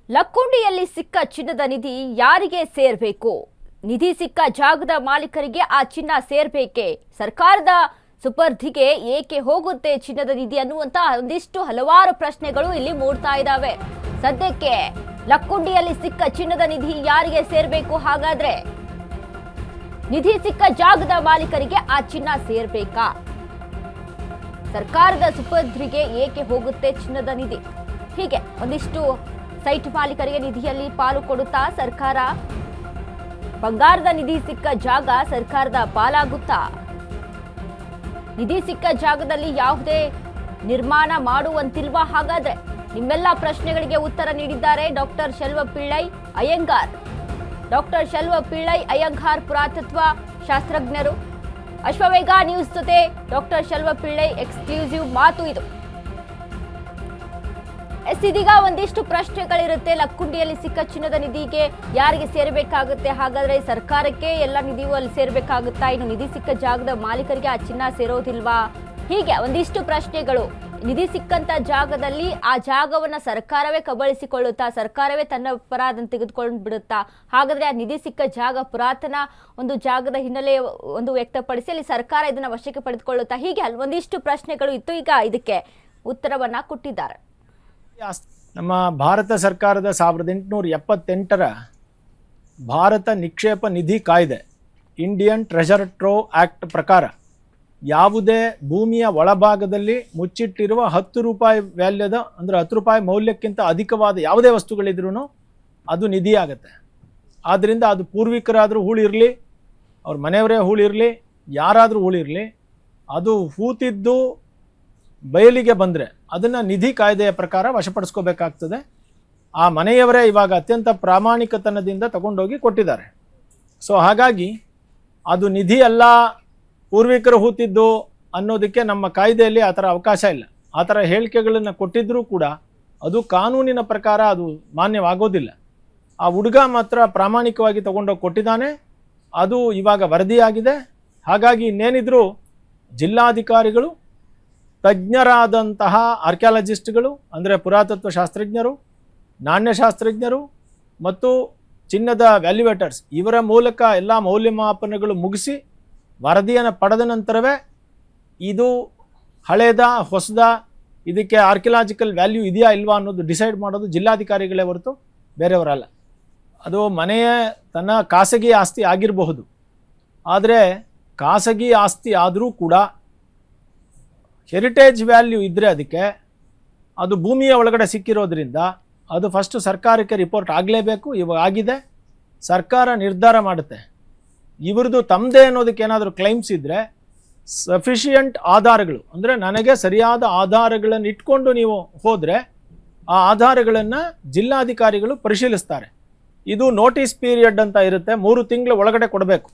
ಲಕ್ಕುಂಡಿಯಲ್ಲಿ ಸಿಕ್ಕ ಚಿನ್ನದ ನಿಧಿ ಯಾರಿಗೆ ಸೇರಬೇಕು? ನಿಧಿ ಸಿಕ್ಕ ಜಾಗದ ಮಾಲೀಕರಿಗೆ ಆ ಚಿನ್ನ ಸೇರಬೇಕೆ? ಸರ್ಕಾರದ ಸುಪರ್ದಿಗೆ ಏಕೆ ಹೋಗುತ್ತೆ ಚಿನ್ನದ ನಿಧಿ ಅನ್ನುವಂತ ಒಂದಿಷ್ಟು ಹಲವಾರು ಪ್ರಶ್ನೆಗಳು ಇಲ್ಲಿ ಮೂಡ್ತಾ ಇದ್ದಾವೆ. ಸದ್ಯಕ್ಕೆ ಲಕ್ಕುಂಡಿಯಲ್ಲಿ ಸಿಕ್ಕ ಚಿನ್ನದ ನಿಧಿ ಯಾರಿಗೆ ಸೇರಬೇಕು? ಹಾಗಾದ್ರೆ ನಿಧಿ ಸಿಕ್ಕ ಜಾಗದ ಮಾಲೀಕರಿಗೆ ಆ ಚಿನ್ನ ಸೇರಬೇಕಾ? ಸರ್ಕಾರದ ಸುಪರ್ದಿಗೆ ಏಕೆ ಹೋಗುತ್ತೆ ಚಿನ್ನದ ನಿಧಿ? ಹೀಗೆ ಒಂದಿಷ್ಟು ಸೈಟ್ ಮಾಲೀಕರಿಗೆ ನಿಧಿಯಲ್ಲಿ ಪಾಲು ಕೊಡುತ್ತಾ ಸರ್ಕಾರ? ಬಂಗಾರದ ನಿಧಿ ಸಿಕ್ಕ ಜಾಗ ಸರ್ಕಾರದ ಪಾಲಾಗುತ್ತಾ? ನಿಧಿ ಸಿಕ್ಕ ಜಾಗದಲ್ಲಿ ಯಾವುದೇ ನಿರ್ಮಾಣ ಮಾಡುವಂತಿಲ್ವಾ? ಹಾಗಾದ್ರೆ ನಿಮ್ಮೆಲ್ಲ ಪ್ರಶ್ನೆಗಳಿಗೆ ಉತ್ತರ ನೀಡಿದ್ದಾರೆ ಡಾಕ್ಟರ್ ಶೆಲ್ವಪಿಳ್ಳೈ ಅಯ್ಯಂಗಾರ್. ಡಾಕ್ಟರ್ ಶೆಲ್ವಪಿಳ್ಳೈ ಅಯ್ಯಂಗಾರ್ ಪುರಾತತ್ವ ಶಾಸ್ತ್ರಜ್ಞರು. ಅಶ್ವವೇಗ ನ್ಯೂಸ್ ಜೊತೆ ಡಾಕ್ಟರ್ ಶೆಲ್ವಪಿಳ್ಳೈ ಎಕ್ಸ್ಕ್ಲೂಸಿವ್ ಮಾತು ಇದು. ಇದೀಗ ಒಂದಿಷ್ಟು ಪ್ರಶ್ನೆಗಳಿರುತ್ತೆ. ಲಕ್ಕುಂಡಿಯಲ್ಲಿ ಸಿಕ್ಕ ಚಿನ್ನದ ನಿಧಿಗೆ ಯಾರಿಗೆ ಸೇರಬೇಕಾಗುತ್ತೆ? ಹಾಗಾದ್ರೆ ಸರ್ಕಾರಕ್ಕೆ ಎಲ್ಲ ನಿಧಿಯೂ ಅಲ್ಲಿ ಸೇರ್ಬೇಕಾಗುತ್ತಾ? ಇನ್ನು ನಿಧಿ ಸಿಕ್ಕ ಜಾಗದ ಮಾಲೀಕರಿಗೆ ಆ ಚಿನ್ನ ಸೇರೋದಿಲ್ವಾ? ಹೀಗೆ ಒಂದಿಷ್ಟು ಪ್ರಶ್ನೆಗಳು. ನಿಧಿ ಸಿಕ್ಕಂತ ಜಾಗದಲ್ಲಿ ಆ ಜಾಗವನ್ನ ಸರ್ಕಾರವೇ ಕಬಳಿಸಿಕೊಳ್ಳುತ್ತಾ? ಸರ್ಕಾರವೇ ತನ್ನ ಪರಾದಂತೆ ತೆಗೆದುಕೊಂಡು ಬಿಡುತ್ತಾ? ಹಾಗಾದ್ರೆ ಆ ನಿಧಿ ಸಿಕ್ಕ ಜಾಗ ಪುರಾತನ ಒಂದು ಜಾಗದ ಹಿನ್ನೆಲೆ ಒಂದು ವ್ಯಕ್ತಪಡಿಸಿ ಅಲ್ಲಿ ಸರ್ಕಾರ ಇದನ್ನ ವಶಕ್ಕೆ ಪಡೆದುಕೊಳ್ಳುತ್ತಾ? ಹೀಗೆ ಒಂದಿಷ್ಟು ಪ್ರಶ್ನೆಗಳು ಇತ್ತು. ಈಗ ಇದಕ್ಕೆ ಉತ್ತರವನ್ನ ಕೊಟ್ಟಿದ್ದಾರೆ. ನಮ್ಮ ಭಾರತ ಸರ್ಕಾರದ 1878ರ ಭಾರತ ನಿಕ್ಷೇಪ ನಿಧಿ ಕಾಯ್ದೆ, ಇಂಡಿಯನ್ ಟ್ರೆಷರ್ ಟ್ರೋವ್ ಆ್ಯಕ್ಟ್ ಪ್ರಕಾರ ಯಾವುದೇ ಭೂಮಿಯ ಒಳಭಾಗದಲ್ಲಿ ಮುಚ್ಚಿಟ್ಟಿರುವ 10 ರೂಪಾಯಿ ವ್ಯಾಲ್ಯದ ಅಂದರೆ 10 ರೂಪಾಯಿ ಮೌಲ್ಯಕ್ಕಿಂತ ಅಧಿಕವಾದ ಯಾವುದೇ ವಸ್ತುಗಳಿದ್ರೂ ಅದು ನಿಧಿ ಆಗುತ್ತೆ. ಆದ್ದರಿಂದ ಅದು ಪೂರ್ವಿಕರಾದರೂ ಹೂಳಿರಲಿ, ಅವ್ರ ಮನೆಯವರೇ ಹೂಳಿರಲಿ, ಯಾರಾದರೂ ಹೂಳಿರಲಿ, ಅದು ಹೂತಿದ್ದು ಬಯಲಿಗೆ ಬಂದರೆ ಅದನ್ನು ನಿಧಿ ಕಾಯ್ದೆಯ ಪ್ರಕಾರ ವಶಪಡಿಸ್ಕೋಬೇಕಾಗ್ತದೆ. ಆ ಮನೆಯವರೇ ಇವಾಗ ಅತ್ಯಂತ ಪ್ರಾಮಾಣಿಕತನದಿಂದ ತಗೊಂಡೋಗಿ ಕೊಟ್ಟಿದ್ದಾರೆ. ಸೊ ಹಾಗಾಗಿ ಅದು ನಿಧಿ ಅಲ್ಲ, ಪೂರ್ವಿಕರು ಹೂತಿದ್ದು ಅನ್ನೋದಕ್ಕೆ ನಮ್ಮ ಕಾಯ್ದೆಯಲ್ಲಿ ಆ ಥರ ಅವಕಾಶ ಇಲ್ಲ. ಆ ಥರ ಹೇಳಿಕೆಗಳನ್ನು ಕೊಟ್ಟಿದ್ದರೂ ಕೂಡ ಅದು ಕಾನೂನಿನ ಪ್ರಕಾರ ಅದು ಮಾನ್ಯವಾಗೋದಿಲ್ಲ. ಆ ಹುಡುಗ ಮಾತ್ರ ಪ್ರಾಮಾಣಿಕವಾಗಿ ತಗೊಂಡೋಗಿ ಕೊಟ್ಟಿದ್ದಾನೆ. ಅದು ಇವಾಗ ವರದಿಯಾಗಿದೆ. ಹಾಗಾಗಿ ಇನ್ನೇನಿದ್ರು ಜಿಲ್ಲಾಧಿಕಾರಿಗಳು, ತಜ್ಞರಾದಂತಹ ಆರ್ಕಿಯಾಲಜಿಸ್ಟ್ಗಳು ಅಂದರೆ ಪುರಾತತ್ವ ಶಾಸ್ತ್ರಜ್ಞರು, ನಾಣ್ಯಶಾಸ್ತ್ರಜ್ಞರು ಮತ್ತು ಚಿನ್ನದ ವ್ಯಾಲ್ಯುವೇಟರ್ಸ್ ಇವರ ಮೂಲಕ ಎಲ್ಲ ಮೌಲ್ಯಮಾಪನಗಳು ಮುಗಿಸಿ ವರದಿಯನ್ನು ಪಡೆದ ನಂತರವೇ ಇದು ಹಳೇದ ಹೊಸದ, ಇದಕ್ಕೆ ಆರ್ಕಿಯಾಲಜಿಕಲ್ ವ್ಯಾಲ್ಯೂ ಇದೆಯಾ ಇಲ್ವಾ ಅನ್ನೋದು ಡಿಸೈಡ್ ಮಾಡೋದು ಜಿಲ್ಲಾಧಿಕಾರಿಗಳೇ ಹೊರತು ಬೇರೆಯವರಲ್ಲ. ಅದು ಮನೆಯ ತನ್ನ ಖಾಸಗಿ ಆಸ್ತಿ ಆಗಿರಬಹುದು. ಆದರೆ ಖಾಸಗಿ ಆಸ್ತಿ ಆದರೂ ಕೂಡ ಹೆರಿಟೇಜ್ ವ್ಯಾಲ್ಯೂ ಇದ್ದರೆ ಅದಕ್ಕೆ ಅದು ಭೂಮಿಯ ಒಳಗಡೆ ಸಿಕ್ಕಿರೋದ್ರಿಂದ ಅದು ಫಸ್ಟು ಸರ್ಕಾರಕ್ಕೆ ರಿಪೋರ್ಟ್ ಆಗಲೇಬೇಕು. ಇವಾಗ ಆಗಿದೆ. ಸರ್ಕಾರ ನಿರ್ಧಾರ ಮಾಡುತ್ತೆ. ಇವ್ರದ್ದು ತಮ್ಮದೇ ಅನ್ನೋದಕ್ಕೆ ಏನಾದರೂ ಕ್ಲೈಮ್ಸ್ ಇದ್ದರೆ ಸಫಿಷಿಯಂಟ್ ಆಧಾರಗಳು ಅಂದರೆ ನನಗೆ ಸರಿಯಾದ ಆಧಾರಗಳನ್ನು ಇಟ್ಕೊಂಡು ನೀವು ಹೋದರೆ ಆ ಆಧಾರಗಳನ್ನು ಜಿಲ್ಲಾಧಿಕಾರಿಗಳು ಪರಿಶೀಲಿಸ್ತಾರೆ. ಇದು ನೋಟಿಸ್ ಪೀರಿಯಡ್ ಅಂತ ಇರುತ್ತೆ, 3 ತಿಂಗಳ ಒಳಗಡೆ ಕೊಡಬೇಕು.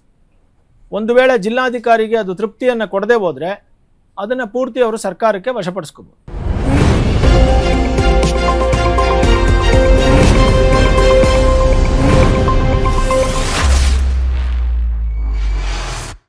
ಒಂದು ವೇಳೆ ಜಿಲ್ಲಾಧಿಕಾರಿಗೆ ಅದು ತೃಪ್ತಿಯನ್ನು ಕೊಡದೆ ಹೋದರೆ ಅದನ್ನು ಪೂರ್ತಿ ಅವರು ಸರ್ಕಾರಕ್ಕೆ ವಶಪಡಿಸ್ಕೋಬೋದು.